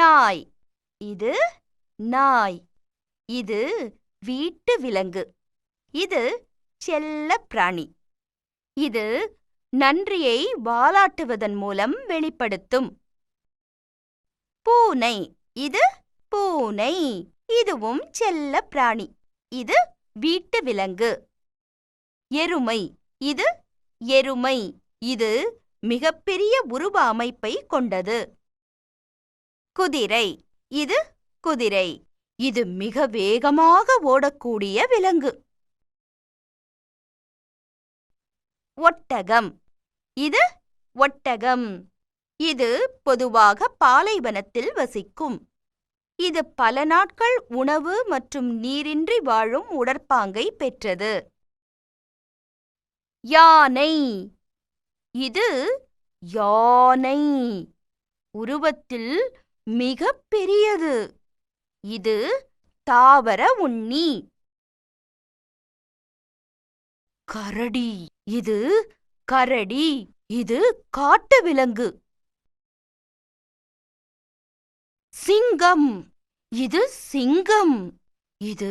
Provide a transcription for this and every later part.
நாய். இது நாய். இது வீட்டு விலங்கு. இது செல்ல பிராணி. இது நன்றியை வாலாட்டுவதன் மூலம் வெளிப்படுத்தும். பூனை. இது பூனை. இதுவும் செல்ல பிராணி. இது வீட்டு விலங்கு. எருமை. இது எருமை. இது மிகப்பெரிய உருவ அமைப்பை கொண்டது. குதிரை. இது குதிரை. இது மிக வேகமாக ஓடக்கூடிய விலங்கு. ஒட்டகம். இது ஒட்டகம். இது பொதுவாக பாலைவனத்தில் வசிக்கும். இது பல நாட்கள் உணவு மற்றும் நீரின்றி வாழும் உடற்பாங்கை பெற்றது. யானை. இது யானை. உருவத்தில் மிகப் பெரியது. இது தாவர உண்ணி. கரடி. இது கரடி. இது காட்டு விலங்கு. சிங்கம். இது சிங்கம். இது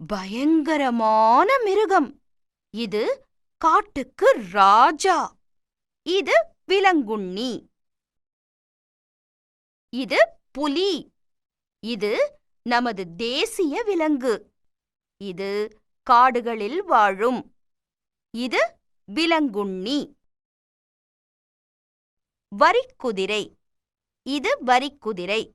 பயங்கரமான மிருகம். இது காட்டுக்கு ராஜா. இது விலங்குண்ணி. இது புலி. இது நமது தேசிய விலங்கு. இது காடுகளில் வாழும். இது விலங்குண்ணி. வரிக்குதிரை. இது வரிக்குதிரை.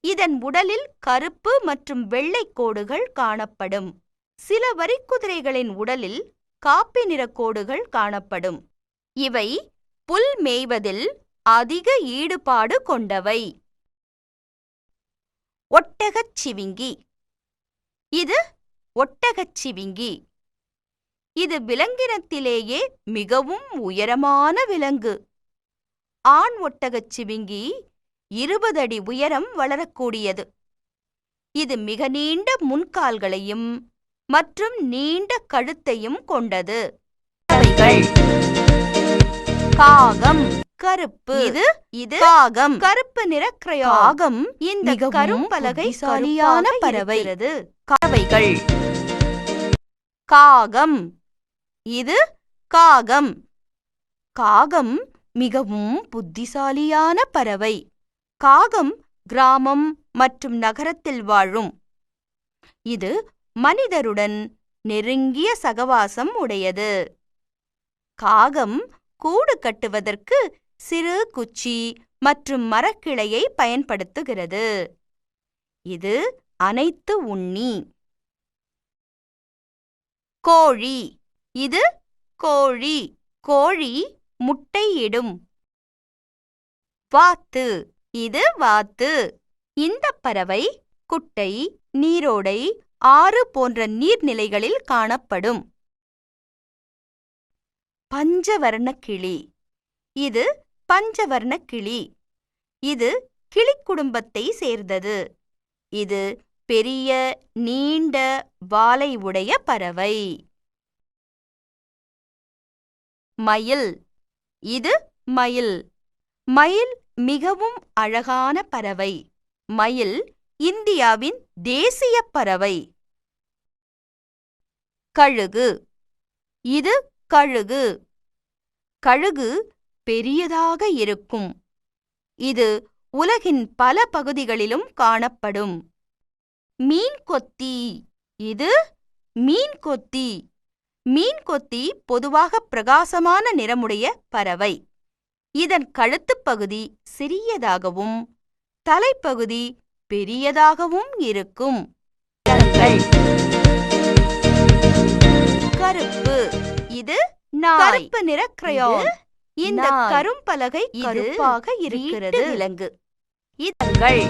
இதன் உடலில் கருப்பு மற்றும் வெள்ளை கோடுகள் காணப்படும். சில வரிக்குதிரைகளின் உடலில் காப்பி நிற கோடுகள் காணப்படும். இவை புல் மேய்வதில் அதிக ஈடுபாடு கொண்டவை. ஒட்டகச்சிவிங்கி. இது ஒட்டகச்சிவிங்கி. இது விலங்கினத்திலேயே மிகவும் உயரமான விலங்கு. ஆண் ஒட்டகச்சிவிங்கி 20 அடி உயரம் வளரக்கூடியது. இது மிக நீண்ட முன்கால்களையும் மற்றும் நீண்ட கழுத்தையும் கொண்டது. காகம். கருப்பு. இது காகம். கருப்பு நிற கிரயான். காகம் இந்த கரும்பலகை சரியான பறவை. பறவைகள். காகம். இது காகம். காகம் மிகவும் புத்திசாலியான பறவை. காகம் கிராமம் மற்றும் நகரத்தில் வாழும். இது மனிதருடன் நெருங்கிய சகவாசம் உடையது. காகம் கூடு கட்டுவதற்கு சிறு குச்சி மற்றும் மரக்கிளையை பயன்படுத்துகிறது. இது அனைத்து உண்ணி. கோழி. இது கோழி. கோழி முட்டையிடும். வாத்து. இது வாத்து. இந்த பறவை குட்டை, நீரோடை, ஆறு போன்ற நீர்நிலைகளில் காணப்படும். பஞ்சவர்ண கிளி. இது பஞ்சவர்ண கிளி. இது கிளி குடும்பத்தை சேர்ந்தது. இது பெரிய நீண்ட வாலை உடைய பறவை. மயில். இது மயில். மயில் மிகவும் அழகான பறவை. மயில் இந்தியாவின் தேசிய பறவை. கழுகு. இது கழுகு. கழுகு பெரியதாக இருக்கும். இது உலகின் பல பகுதிகளிலும் காணப்படும். மீன்கொத்தி. இது மீன்கொத்தி. மீன்கொத்தி பொதுவாக பிரகாசமான நிறமுடைய பறவை. இதன் கழுத்துப் பகுதி சிறியதாகவும் தலைப்பகுதி பெரியதாகவும் இருக்கும். கருப்பு. இது நாய். கருப்பு நிற கிரயான். இந்த கரும்பலகை கருப்பாக இருக்கிறது. விலங்கு. இதழ்கள்.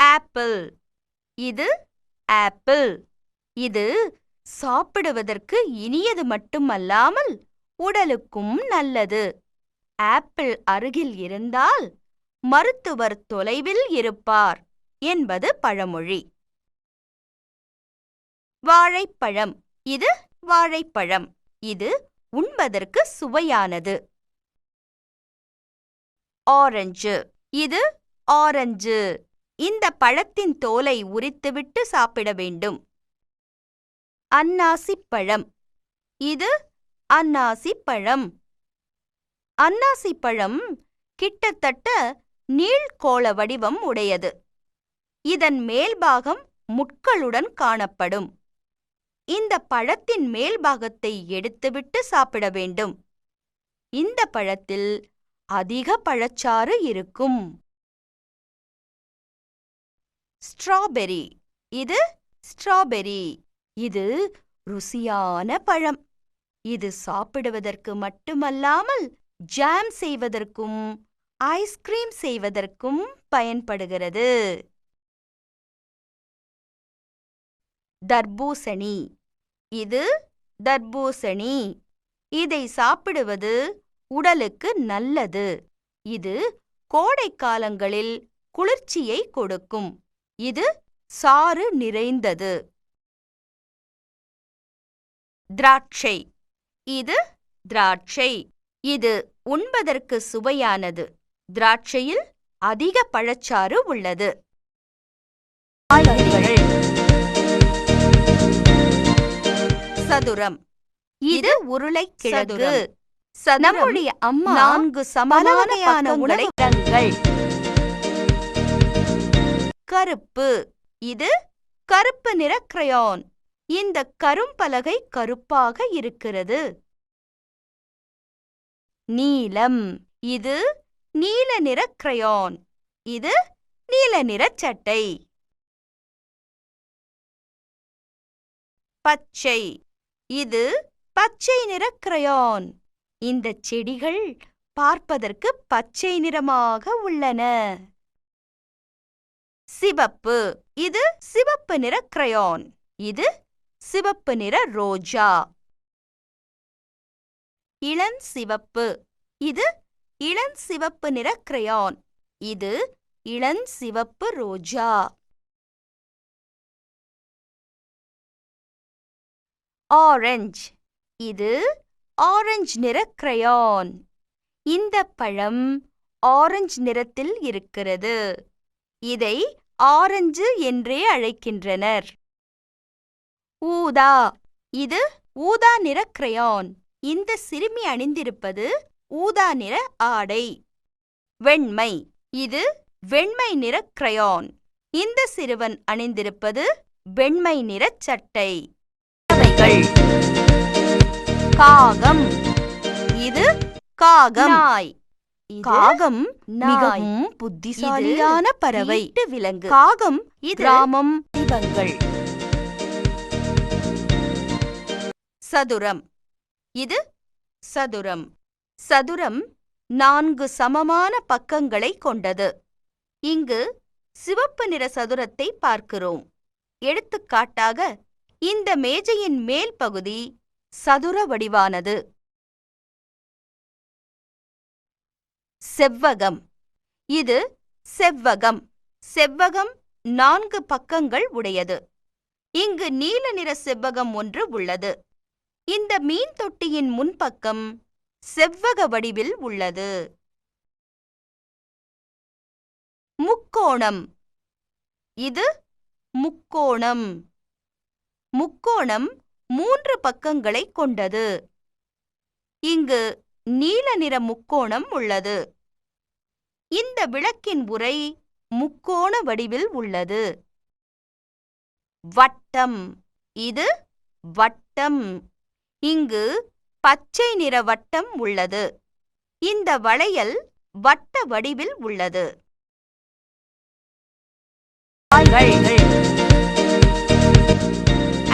ஆப்பிள். இது ஆப்பிள். இது சாப்பிடுவதற்கு இனியது மட்டுமல்லாமல் உடலுக்கும் நல்லது. ஆப்பிள் அருகில் இருந்தால் மருத்துவர் தொலைவில் இருப்பார் என்பது பழமொழி. வாழைப்பழம். இது வாழைப்பழம். இது உண்பதற்கு சுவையானது. ஆரஞ்சு. இது ஆரஞ்சு. இந்த பழத்தின் தோலை உரித்துவிட்டு சாப்பிட வேண்டும். அன்னாசிப் பழம். இது அன்னாசிப் பழம். அன்னாசிப் பழம் கிட்டத்தட்ட நீள்கோள வடிவம் உடையது. இதன் மேல்பாகம் முட்களுடன் காணப்படும். இந்த பழத்தின் மேல்பாகத்தை எடுத்துவிட்டு சாப்பிட வேண்டும். இந்த பழத்தில் அதிக பழச்சாறு இருக்கும். ஸ்ட்ராபெர்ரி. இது ஸ்ட்ராபெர்ரி. இது ருசியான பழம். இது சாப்பிடுவதற்கு மட்டுமல்லாமல் ஜாம் செய்வதற்கும் ஐஸ்கிரீம் செய்வதற்கும் பயன்படுகிறது. தர்பூசணி. இது தர்பூசணி. இதை சாப்பிடுவது உடலுக்கு நல்லது. இது கோடை காலங்களில் குளிர்ச்சியை கொடுக்கும். இது சாறு நிறைந்தது. திராட்சை. இது திராட்சை. இது உண்பதற்கு சுவையானது. திராட்சையில் அதிக பழச்சாறு உள்ளது. சதுரம். இது உருளைக்கிழங்கு. நம்முடைய அம்மா 4 சமமான உணவுகள். கருப்பு. இது கருப்பு நிற கிரையான். இந்த கரும்பலகை கருப்பாக இருக்கிறது. நீலம். இது நீல நிற கிரையான். இது நீல நிற சட்டை. பச்சை. இது பச்சை நிற கிரையான். இந்த செடிகள் பார்ப்பதற்கு பச்சை நிறமாக உள்ளன. சிவப்பு. இது சிவப்பு நிற கிரையான். இது சிவப்பு நிற ரோஜா. இளஞ்சிவப்பு. இது இளஞ்சிவப்பு நிற கிரையான். இது இளஞ்சிவப்பு ரோஜா. ஆரஞ்சு. இது ஆரஞ்சு நிற கிரையான். இந்த பழம் ஆரஞ்சு நிறத்தில் இருக்கிறது. இதை ஆரஞ்சு என்றே அழைக்கின்றனர். ஊதா. இது ஊதா நிற கிரையான். இந்த சிறுமி அணிந்திருப்பது ஊதா நிற ஆடை. வெண்மை. இது வெண்மை நிற கிரையான். இந்த சிறுவன் அணிந்திருப்பது வெண்மை நிற சட்டை. காகம். இது காகம். நாய். காகம் மிகவும் புத்திசாலியான பறவை. விலங்கு. காகம் கிராமம் தீபங்கள். சதுரம். இது சதுரம். சதுரம் 4 சமமான பக்கங்களை கொண்டது. இங்கு சிவப்பு நிற சதுரத்தை பார்க்கிறோம். எடுத்துக்காட்டாக இந்த மேஜையின் மேல் பகுதி சதுர வடிவானது. செவ்வகம். இது செவ்வகம். செவ்வகம் 4 பக்கங்கள் உடையது. இங்கு நீல நிற செவ்வகம் ஒன்று உள்ளது. இந்த மீன் தொட்டியின் முன்பக்கம் செவ்வக வடிவில் உள்ளது. முக்கோணம். இது முக்கோணம். முக்கோணம் 3 பக்கங்களை கொண்டது. இங்கு நீல நிற முக்கோணம் உள்ளது. இந்த விளக்கின் உறை முக்கோண வடிவில் உள்ளது. வட்டம். இது வட்டம். இங்கு பச்சை நிற வட்டம் உள்ளது. இந்த வளையல் வட்ட வடிவில் உள்ளது.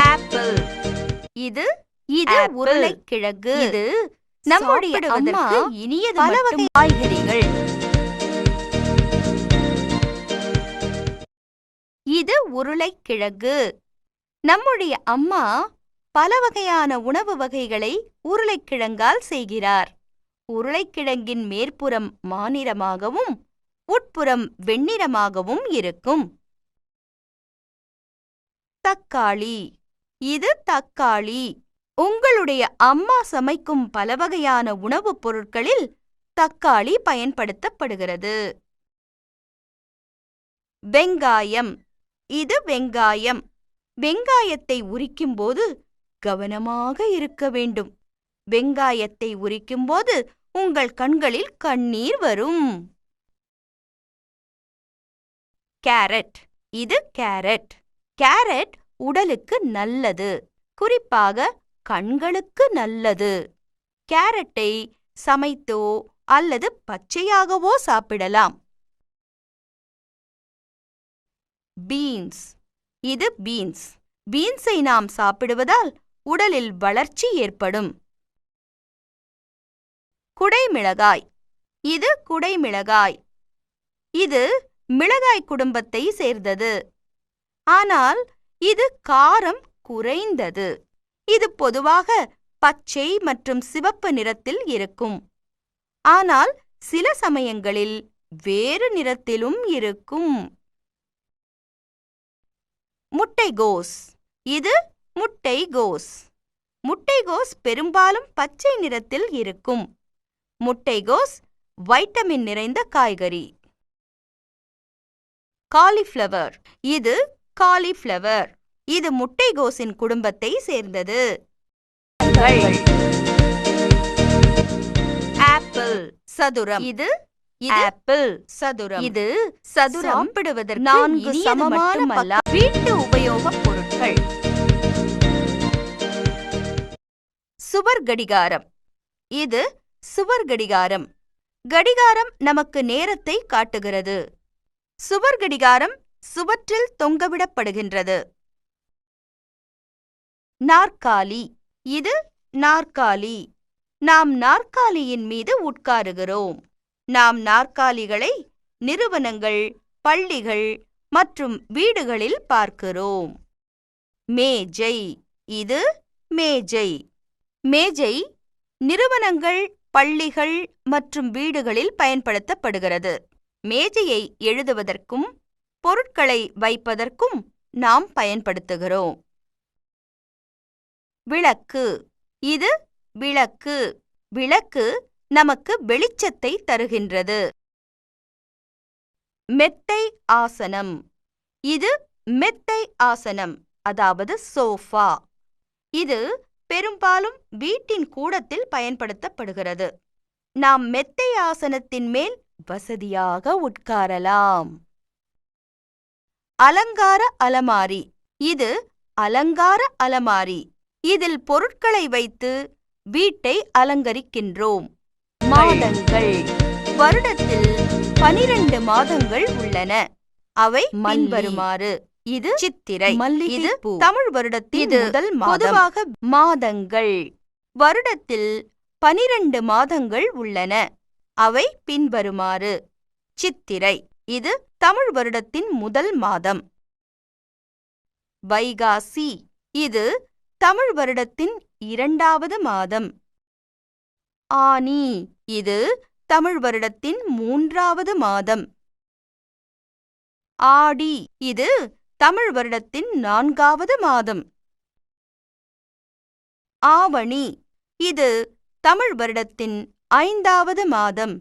ஆப்பிள். இது உருளைக்கிழங்கு. இது நம்முடைய அம்மா இனியது பல வகை காய்கறிகள். இது உருளைக்கிழங்கு. நம்முடைய அம்மா பல வகையான உணவு வகைகளை உருளைக்கிழங்கால் செய்கிறார். உருளைக்கிழங்கின் மேற்புறம் மாநிறமாகவும் உட்புறம் வெண்ணிறமாகவும் இருக்கும். தக்காளி. இது தக்காளி. உங்களுடைய அம்மா சமைக்கும் பல வகையான உணவுப் பொருட்களில் தக்காளி பயன்படுத்தப்படுகிறது. வெங்காயம். இது வெங்காயம். வெங்காயத்தை உரிக்கும்போது கவனமாக இருக்க வேண்டும். வெங்காயத்தை உரிக்கும்போது உங்கள் கண்களில் கண்ணீர் வரும். கேரட். இது கேரட். கேரட் உடலுக்கு நல்லது. குறிப்பாக கண்களுக்கு நல்லது. கேரட்டை சமைத்தோ அல்லது பச்சையாகவோ சாப்பிடலாம். பீன்ஸ். இது பீன்ஸ். பீன்ஸை நாம் சாப்பிடுவதால் உடலில் வளர்ச்சி ஏற்படும். குடைமிளகாய். இது குடைமிளகாய். இது மிளகாய் குடும்பத்தை சேர்ந்தது. ஆனால் இது காரம் குறைந்தது. இது பொதுவாக பச்சை மற்றும் சிவப்பு நிறத்தில் இருக்கும். ஆனால் சில சமயங்களில் வேறு நிறத்திலும் இருக்கும். முட்டைகோஸ். இது முட்டைகோஸ். முட்டைகோஸ் பெரும்பாலும் பச்சை நிறத்தில் இருக்கும். முட்டைகோஸ் வைட்டமின் நிறைந்த காய்கறி. காலிஃப்ளவர். இது காலிஃப்ளவர். இது முட்டைகோஸின் குடும்பத்தை சேர்ந்தது. ஆப்பிள். சதுரம். இது ஆப்பிள். சதுரம். இது சதுரம். சாப்பிடுவதற்கு 4 சமமான வீட்டு உபயோகப் பொருட்கள். சுவர் கடிகாரம். இது சுவர் கடிகாரம். கடிகாரம் நமக்கு நேரத்தை காட்டுகிறது. சுவர் கடிகாரம் சுவற்றில் தொங்கவிடப்படுகின்றது. நாற்காலி. இது நாற்காலி. நாம் நாற்காலியின் மீது உட்காருகிறோம். நாம் நாற்காலிகளை நிறுவனங்கள், பள்ளிகள் மற்றும் வீடுகளில் பார்க்கிறோம். மேஜை. இது மேஜை. மேஜை நிறுவனங்கள், பள்ளிகள் மற்றும் வீடுகளில் பயன்படுத்தப்படுகிறது. மேஜையை எழுதுவதற்கும் பொருட்களை வைப்பதற்கும் நாம் பயன்படுத்துகிறோம். விளக்கு. இது விளக்கு. விளக்கு நமக்கு வெளிச்சத்தை தருகின்றது. மெத்தை ஆசனம். இது மெத்தை ஆசனம், அதாவது சோஃபா. இது பெரும்பாலும் வீட்டின் கூடத்தில் பயன்படுத்தப்படுகிறது. நாம் மெத்தை ஆசனத்தின் மேல் வசதியாக உட்காரலாம். அலங்கார அலமாரி. இது அலங்கார அலமாரி. இதில் பொருட்களை வைத்து வீட்டை அலங்கரிக்கின்றோம். மாதங்கள். வருடத்தில் 12 மாதங்கள் உள்ளன. அவை பின்வருமாறு. இது சித்திரை. இது தமிழ் வருடத்தின் முதல் மாதம். பொதுவாக மாதங்கள். வருடத்தில் 12 மாதங்கள் உள்ளன. அவை பின்வருமாறு. சித்திரை. இது தமிழ் வருடத்தின் முதல் மாதம். வைகாசி. இது தமிழ் வருடத்தின் 2வது மாதம். ஆனி. இது தமிழ் வருடத்தின் 3வது மாதம். ஆடி. இது தமிழ் வருடத்தின் 4வது மாதம். ஆவணி. இது தமிழ் வருடத்தின் 5வது மாதம்.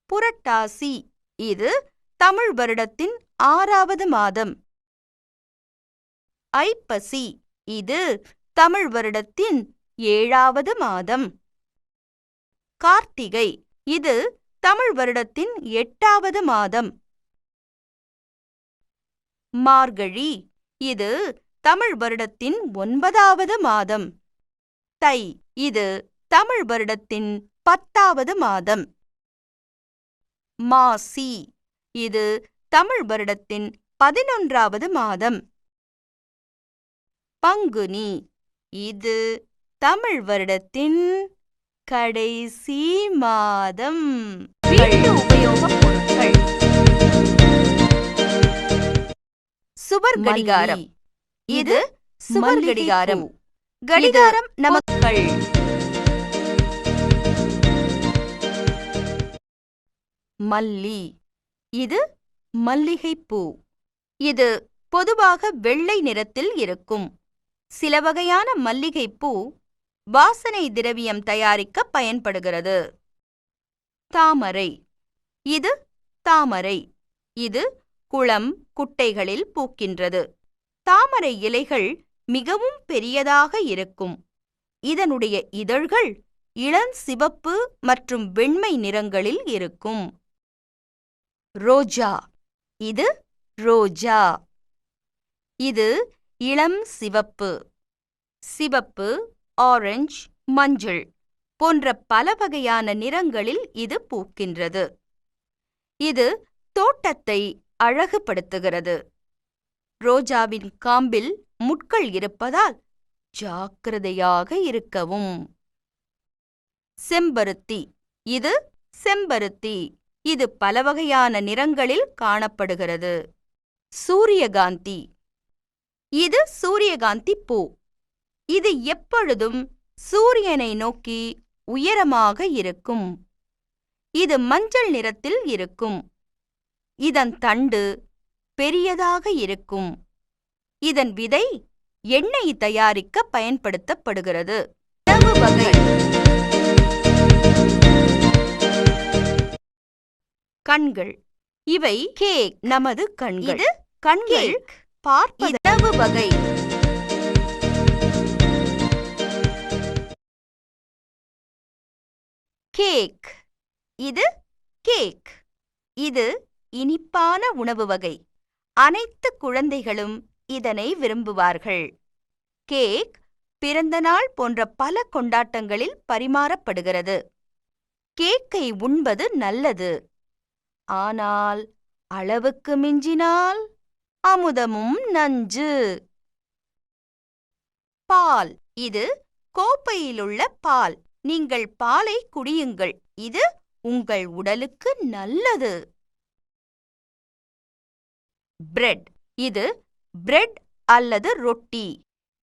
புரட்டாசி. இது தமிழ் வருடத்தின் 6வது மாதம். ஐப்பசி. இது தமிழ் வருடத்தின் 7வது மாதம். கார்த்திகை. இது தமிழ் வருடத்தின் 8வது மாதம். மார்கழி. இது தமிழ் வருடத்தின் 9வது மாதம். தை. இது தமிழ் வருடத்தின் 10வது மாதம். மாசி. இது தமிழ் வருடத்தின் 11வது மாதம். பங்குனி. இது தமிழ் வருடத்தின் கடைசி மாதம். வீட்டு உபயோகப் பொருட்கள். சுவர் கடிகாரம். இது சுவர் கடிகாரம். கடிகாரம் நமக்கள். மல்லி. இது மல்லிகைப்பூ. இது பொதுவாக வெள்ளை நிறத்தில் இருக்கும். சில வகையான மல்லிகைப்பூ வாசனை திரவியம் தயாரிக்க பயன்படுகிறது. தாமரை. இது தாமரை. இது குளம், குட்டைகளில் பூக்கின்றது. தாமரை இலைகள் மிகவும் பெரியதாக இருக்கும். இதனுடைய இதழ்கள் இளஞ்சிவப்பு மற்றும் வெண்மை நிறங்களில் இருக்கும். ரோஜா. இது ரோஜா. இது இளம் சிவப்பு, சிவப்பு, ஆரஞ்சு, மஞ்சள் போன்ற பல வகையான நிறங்களில் இது பூக்கின்றது. இது தோட்டத்தை அழகுபடுத்துகிறது. ரோஜாவின் காம்பில் முட்கள் இருப்பதால் ஜாக்கிரதையாக இருக்கவும். செம்பருத்தி. இது செம்பருத்தி. இது பல வகையான நிறங்களில் காணப்படுகிறது. சூரியகாந்தி. இது சூரியகாந்தி பூ. இது எப்பொழுதும் சூரியனை நோக்கி உயரமாக இருக்கும். இது மஞ்சள் நிறத்தில் இருக்கும். இதன் தண்டு பெரியதாக இருக்கும். இதன் விதை எண்ணெய் தயாரிக்க பயன்படுத்தப்படுகிறது. உணவு வகை. கண்கள். இவை கேக். நமது கண்கள். இது கண்கள் பார்ப்பது. உணவு வகை. கேக். இது கேக். இது இனிப்பான உணவு வகை. அனைத்து குழந்தைகளும் இதனை விரும்புவார்கள். கேக் பிறந்தநாள் போன்ற பல கொண்டாட்டங்களில் பரிமாறப்படுகிறது. கேக்கை உண்பது நல்லது. ஆனால் அளவுக்கு மிஞ்சினால் அமுதமும் நஞ்சு. பால். இது கோப்பையிலுள்ள பால். நீங்கள் பாலை குடியுங்கள். இது உங்கள் உடலுக்கு நல்லது. பிரெட். இது பிரெட் அல்லது ரொட்டி.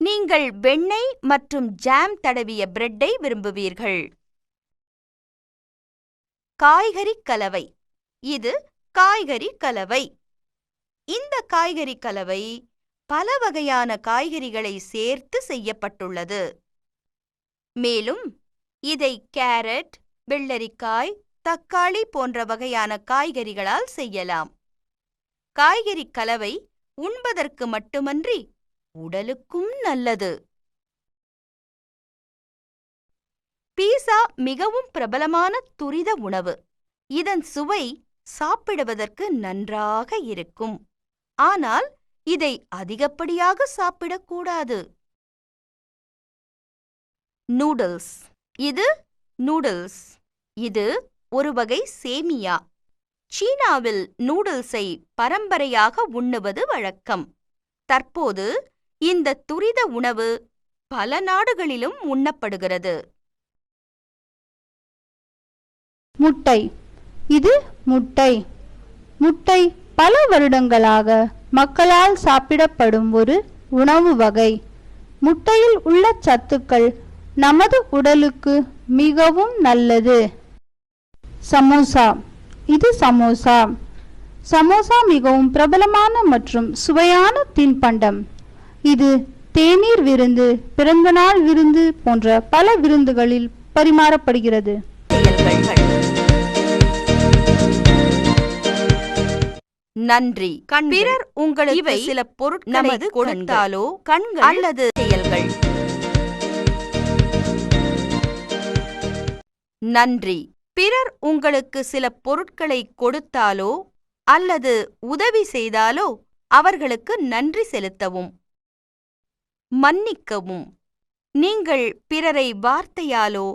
நீங்கள் வெண்ணெய் மற்றும் ஜாம் தடவிய பிரெட்டை விரும்புவீர்கள். காய்கறி கலவை. இது காய்கறி கலவை. இந்த காய்கறி கலவை பல வகையான காய்கறிகளை சேர்த்து செய்யப்பட்டுள்ளது. மேலும் இதை கேரட், வெள்ளரிக்காய், தக்காளி போன்ற வகையான காய்கறிகளால் செய்யலாம். காய்கறி கலவை உண்பதற்கு மட்டுமன்றி உடலுக்கும் நல்லது. பீஸா மிகவும் பிரபலமான துரித உணவு. இதன் சுவை சாப்பிடுவதற்கு நன்றாக இருக்கும். ஆனால் இதை அதிகப்படியாக சாப்பிடக்கூடாது. நூடுல்ஸ். இது நூடுல்ஸ். இது ஒரு வகை சேமியா. சீனாவில் நூடுல்ஸை பரம்பரையாக உண்ணுவது வழக்கம். தற்போது இந்த துரித உணவு பல நாடுகளிலும் உண்ணப்படுகிறது. முட்டை. இது முட்டை. முட்டை பல வருடங்களாக மக்களால் சாப்பிடப்படும் ஒரு உணவு வகை. முட்டையில் உள்ள சத்துக்கள் நமது உடலுக்கு மிகவும் நல்லது. சமோசா. இது சமோசா. சமோசா மிகவும் பிரபலமான மற்றும் சுவையான தின்பண்டம். இது தேநீர் விருந்து, பிறந்தநாள் விருந்து போன்ற பல விருந்துகளில் பரிமாறப்படுகிறது. நன்றி. பிறர் உங்களுக்கு சில பொருட்களை கொடுத்தாலோ கண்கள் அல்லது செயல்கள். நன்றி. பிறர் உங்களுக்கு சில பொருட்களை கொடுத்தாலோ அல்லது உதவி செய்தாலோ அவர்களுக்கு நன்றி செலுத்தவும். மன்னிக்கவும். நீங்கள் பிறரை வார்த்தையாலோ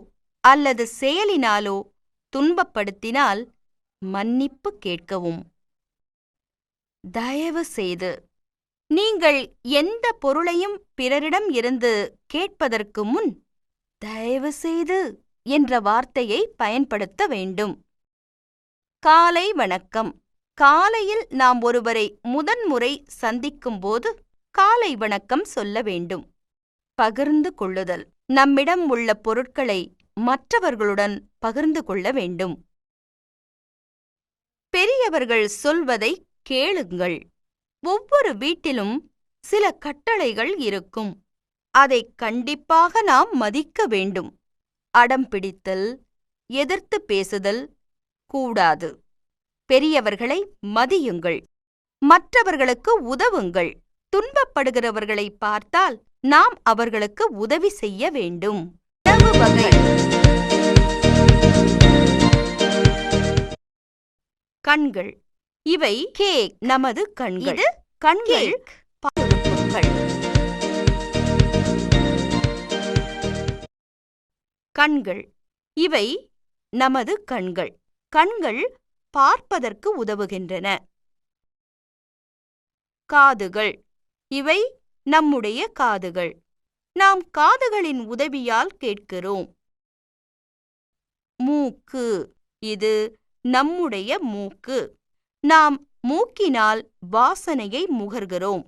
அல்லது செயலினாலோ துன்பப்படுத்தினால் மன்னிப்பு கேட்கவும். தயவு செய்து. நீங்கள் எந்த பொருளையும் பிறரிடம் இருந்து கேட்பதற்கு முன் தயவு செய்து என்ற வார்த்தையை பயன்படுத்த வேண்டும். காலை வணக்கம். காலையில் நாம் ஒருவரை முதன்முறை சந்திக்கும்போது காலை வணக்கம் சொல்ல வேண்டும். பகிர்ந்து கொள்ளுதல். நம்மிடம் உள்ள பொருட்களை மற்றவர்களுடன் பகிர்ந்து கொள்ள வேண்டும். பெரியவர்கள் சொல்வதை கேளுங்கள். ஒவ்வொரு வீட்டிலும் சில கட்டளைகள் இருக்கும். அதை கண்டிப்பாக நாம் மதிக்க வேண்டும். அடம் பிடித்தல், எதிர்த்து பேசுதல் கூடாது. பெரியவர்களை மதியுங்கள். மற்றவர்களுக்கு உதவுங்கள். துன்பப்படுகிறவர்களை பார்த்தால் நாம் அவர்களுக்கு உதவி செய்ய வேண்டும். உணவு வகை. கண்கள். இவை கேக் நமது கண்கள். இது கண்கள் பாலுறுப்புகள். கண்கள். இவை நமது கண்கள். கண்கள் பார்ப்பதற்கு உதவுகின்றன. காதுகள். இவை நம்முடைய காதுகள். நாம் காதுகளின் உதவியால் கேட்கிறோம். மூக்கு. இது நம்முடைய மூக்கு. நாம் மூக்கினால் வாசனையை முகர்கிறோம்.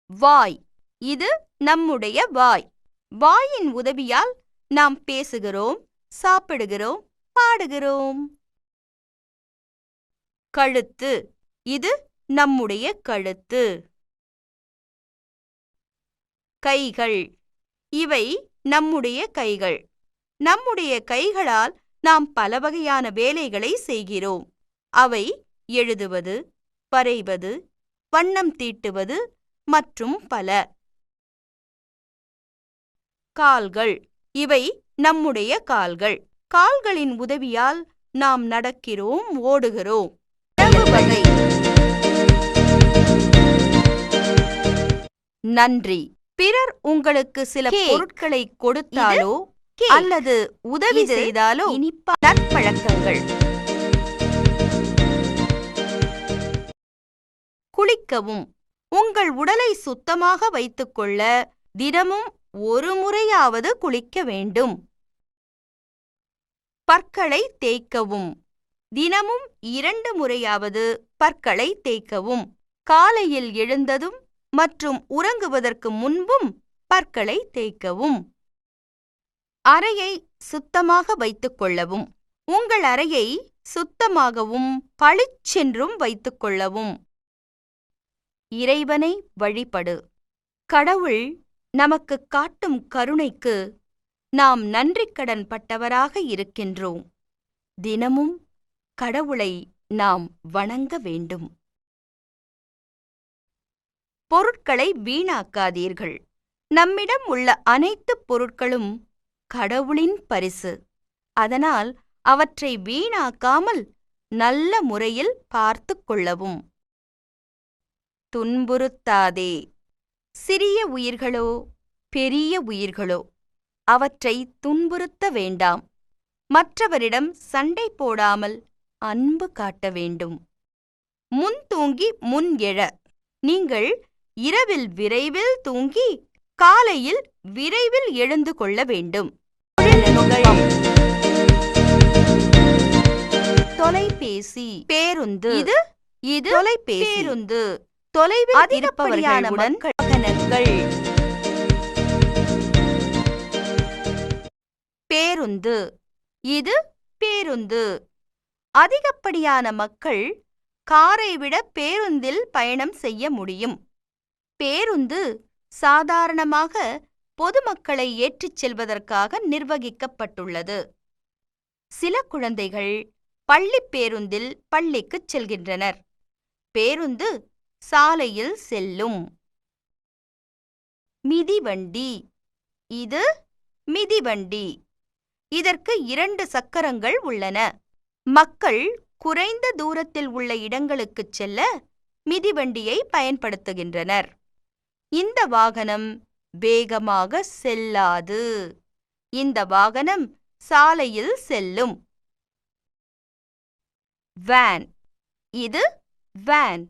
வாய். இது நம்முடைய வாய். வாயின் உதவியால் நாம் பேசுகிறோம், சாப்பிடுகிறோம், பாடுகிறோம். கழுத்து. இது நம்முடைய கழுத்து. கைகள். இவை நம்முடைய கைகள். நம்முடைய கைகளால் நாம் பல வகையான வேலைகளை செய்கிறோம். அவை எழுதுவது, வரைவது, வண்ணம் தீட்டுவது மற்றும் பல. கால்கள். இவை நம்முடைய கால்கள். கால்களின் உதவியால் நாம் நடக்கிறோம், ஓடுகிறோம். உணவு வகை. நன்றி. பிறர் உங்களுக்கு சில பொருட்களை கொடுத்தாலோ அல்லது உதவி செய்தாலோ நற்பழக்கங்கள். குளிக்கவும். உங்கள் உடலை சுத்தமாக வைத்துக்கொள்ள தினமும் ஒரு முறையாவது குளிக்க வேண்டும். பற்களை தேய்க்கவும். தினமும் 2 முறையாவது பற்களை தேய்க்கவும். காலையில் எழுந்ததும் மற்றும் உறங்குவதற்கு முன்பும் பற்களை தேய்க்கவும். அறையை சுத்தமாக வைத்துக் கொள்ளவும். உங்கள் அறையை சுத்தமாகவும் பளிச்சென்றும் வைத்துக் கொள்ளவும். இறைவனை வழிபடு. கடவுள் நமக்கு காட்டும் கருணைக்கு நாம் நன்றிக்கடன் பட்டவராக இருக்கின்றோம். தினமும் கடவுளை நாம் வணங்க வேண்டும். பொருட்களை வீணாக்காதீர்கள். நம்மிடம் உள்ள அனைத்து பொருட்களும் கடவுளின் பரிசு. அதனால் அவற்றை வீணாக்காமல் நல்ல முறையில் பார்த்துக் கொள்ளவும். துன்புறுத்தாதே. சிறிய உயிர்களோ பெரிய உயிர்களோ அவற்றை துன்புறுத்த வேண்டாம். மற்றவரிடம் சண்டை போடாமல் அன்பு காட்ட வேண்டும். முன் தூங்கி முன் எழ. நீங்கள் இரவில் விரைவில் தூங்கி காலையில் விரைவில் எழுந்து கொள்ள வேண்டும். தொலைபேசி. பேருந்து. இது தொலைபேசி. பேருந்து. தொலைவில் இருப்பவர்களுடன் வாகனங்கள். பேருந்து. இது பேருந்து. அதிகப்படியான மக்கள் காரை விட பேருந்தில் பயணம் செய்ய முடியும். பேருந்து சாதாரணமாக பொதுமக்களை ஏற்றிச் செல்வதற்காக நிர்வகிக்கப்பட்டுள்ளது. சில குழந்தைகள் பள்ளிப் பேருந்தில் பள்ளிக்குச் செல்கின்றனர். பேருந்து சாலையில் செல்லும். மிதிவண்டி. இது மிதிவண்டி. இதற்கு 2 சக்கரங்கள் உள்ளன. மக்கள் குறைந்த தூரத்தில் உள்ள இடங்களுக்குச் செல்ல மிதிவண்டியை பயன்படுத்துகின்றனர். இந்த வாகனம் வேகமாக செல்லாது. இந்த வாகனம் சாலையில் செல்லும். வேன். இது வேன்.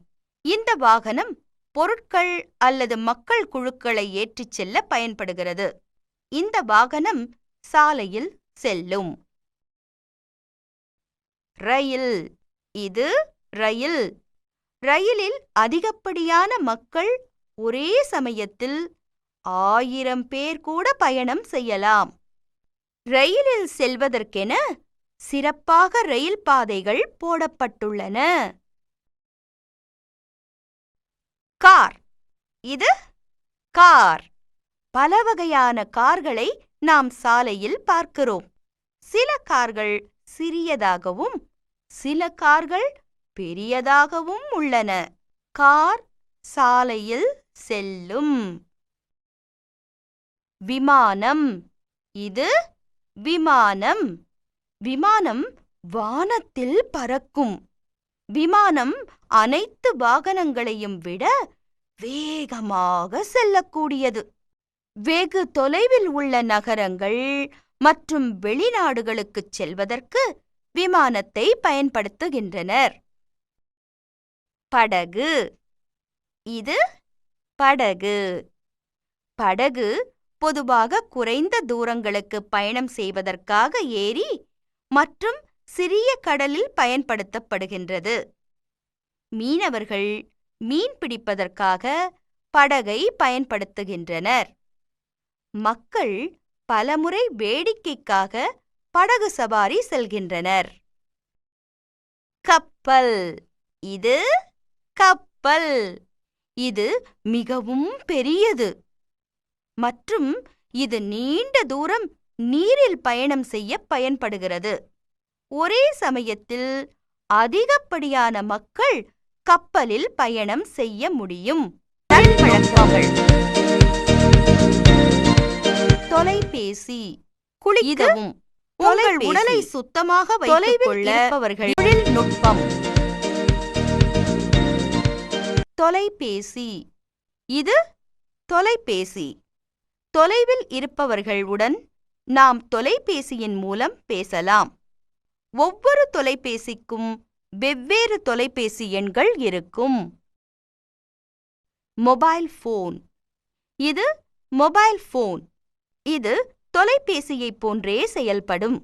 இந்த வாகனம் பொருட்கள் அல்லது மக்கள் குழுக்களை ஏற்றிச் செல்ல பயன்படுகிறது. இந்த வாகனம் சாலையில் செல்லும். ரயில். இது ரயில். ரயிலில் அதிகப்படியான மக்கள் ஒரே சமயத்தில் 1000 பேர் கூட பயணம் செய்யலாம். ரயிலில் செல்வதற்கென சிறப்பாக ரயில் பாதைகள் போடப்பட்டுள்ளன. கார். இது கார். பல வகையான கார்களை நாம் சாலையில் பார்க்கிறோம். சில கார்கள் சிறியதாகவும் சில கார்கள் பெரியதாகவும் உள்ளன. கார் சாலையில் செல்லும். விமானம். இது விமானம். விமானம் வானத்தில் பறக்கும். விமானம் அனைத்து வாகனங்களையும் விட வேகமாக செல்லக்கூடியது. வெகு தொலைவில் உள்ள நகரங்கள் மற்றும் வெளிநாடுகளுக்குச் செல்வதற்கு விமானத்தை பயன்படுத்துகின்றனர். படகு. இது படகு. படகு பொதுவாக குறைந்த தூரங்களுக்கு பயணம் செய்வதற்காக ஏரி மற்றும் சிறிய கடலில் பயன்படுத்தப்படுகின்றது. மீனவர்கள் மீன் பிடிப்பதற்காக படகை பயன்படுத்துகின்றனர். மக்கள் பலமுறை வேடிக்கைக்காக படகு சவாரி செல்கின்றனர். கப்பல். இது கப்பல். இது மிகவும் பெரியது மற்றும் இது நீண்ட தூரம் நீரில் பயணம் செய்ய பயன்படுகிறது. ஒரே சமயத்தில் அதிகப்படியான மக்கள் கப்பலில் பயணம் செய்ய முடியும். நல்வழக்கங்கள். தொலைபேசி. குளிக்கவும். உங்கள் உடலை சுத்தமாக வைத்துக் கொள்ள தொழில்நுட்பம். தொலைபேசி. இது தொலைபேசி. தொலைவில் இருப்பவர்களுடன் நாம் தொலைபேசியின் மூலம் பேசலாம். ஒவ்வொரு தொலைபேசிக்கும் வெவ்வேறு தொலைபேசி எண்கள் இருக்கும். Mobile phone. இது மொபைல் போன். இது தொலைபேசியைப் போன்றே செயல்படும்.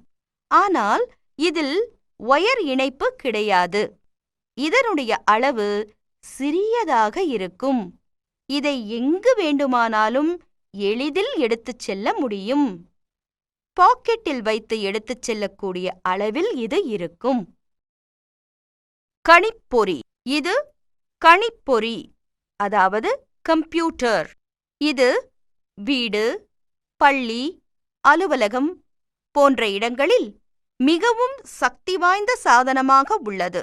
ஆனால் இதில் ஒயர் இணைப்பு கிடையாது. இதனுடைய அளவு சிறியதாக இருக்கும். இதை எங்கு வேண்டுமானாலும் எளிதில் எடுத்துச் செல்ல முடியும். பாக்கெட்டில் வைத்து எடுத்துச் செல்லக்கூடிய அளவில் இது இருக்கும். கணிப்பொறி. இது கணிப்பொறி, அதாவது கம்ப்யூட்டர். இது வீடு, பள்ளி, அலுவலகம் போன்ற இடங்களில் மிகவும் சக்தி வாய்ந்த சாதனமாக உள்ளது.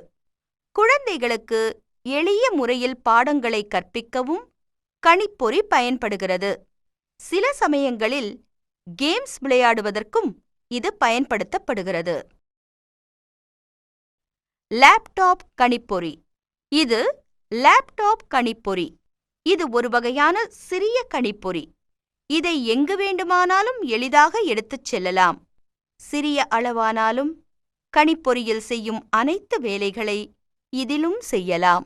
குழந்தைகளுக்கு எளிய முறையில் பாடங்களை கற்பிக்கவும் கணிப்பொறி பயன்படுகிறது. சில சமயங்களில் கேம்ஸ் விளையாடுவதற்கும் இது பயன்படுத்தப்படுகிறது. லேப்டாப் கணிப்பொறி. இது லேப்டாப் கணிப்பொறி. இது ஒரு வகையான சிறிய கணிப்பொறி. இதை எங்கு வேண்டுமானாலும் எளிதாக எடுத்துச் செல்லலாம். சிறிய அளவானாலும் கணிப்பொறியில் செய்யும் அனைத்து வேலைகளை இதிலும் செய்யலாம்.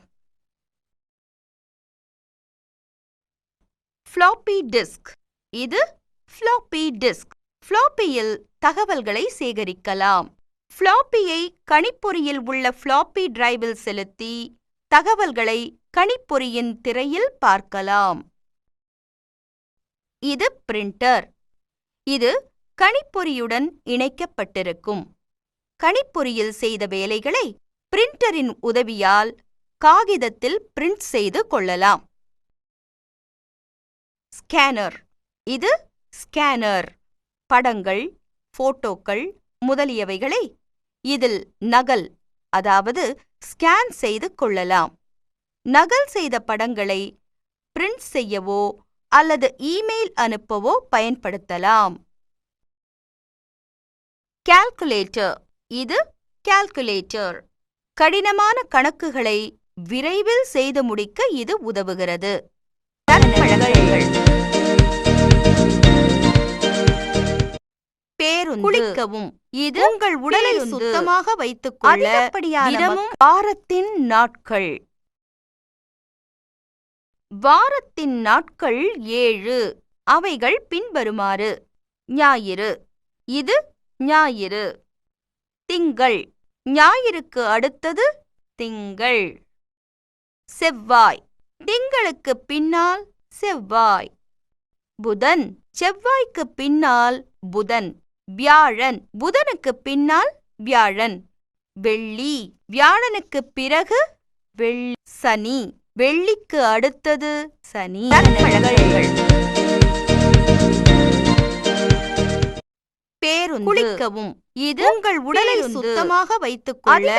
Floppy disk. இது ஃப்ளாப்பி டிஸ்க். ஃப்ளாப்பியில் தகவல்களை சேகரிக்கலாம். ஃப்ளாப்பியை கணிப்பொறியில் உள்ள ஃப்ளாப்பி டிரைவில் செலுத்தி தகவல்களை கணிப்பொறியின் திரையில் பார்க்கலாம். இது பிரிண்டர். இது கணிப்பொறியுடன் இணைக்கப்பட்டிருக்கும். கணிப்பொறியில் செய்த வேலைகளை பிரிண்டரின் உதவியால் காகிதத்தில் பிரிண்ட் செய்து கொள்ளலாம். ஸ்கேனர். இது ஸ்கேனர். படங்கள், போட்டோக்கள் முதலியவைகளை இதில் நகல், அதாவது ஸ்கேன் செய்து கொள்ளலாம். நகல் செய்த படங்களை பிரிண்ட் செய்யவோ அல்லது இமெயில் அனுப்பவோ பயன்படுத்தலாம். கால்குலேட்டர். இது கால்குலேட்டர். கடினமான கணக்குகளை விரைவில் செய்து முடிக்க இது உதவுகிறது. தற்பழக்கங்கள். பேருந்து. குளிக்கவும். இது உங்கள் உடலை சுத்தமாக வைத்துக் கொள்ள தினமும் வாரத்தின் நாட்கள். வாரத்தின் நாட்கள் 7. அவைகள் பின்வருமாறு. ஞாயிறு. இது ஞாயிறு. திங்கள். ஞாயிறுக்கு அடுத்தது திங்கள். செவ்வாய். திங்களுக்கு பின்னால் செவ்வாய். புதன். செவ்வாய்க்கு பின்னால் புதன். வியாழன். புதனுக்கு பின்னால் வியாழன். வெள்ளி. வியாழனுக்கு பிறகு வெள்ளி. சனி. வெள்ளிக்கு அடுத்தது சனி. பேருந்து. குளிக்கவும். இது உங்கள் உடலை சுத்தமாக வைத்துக் கொள்ள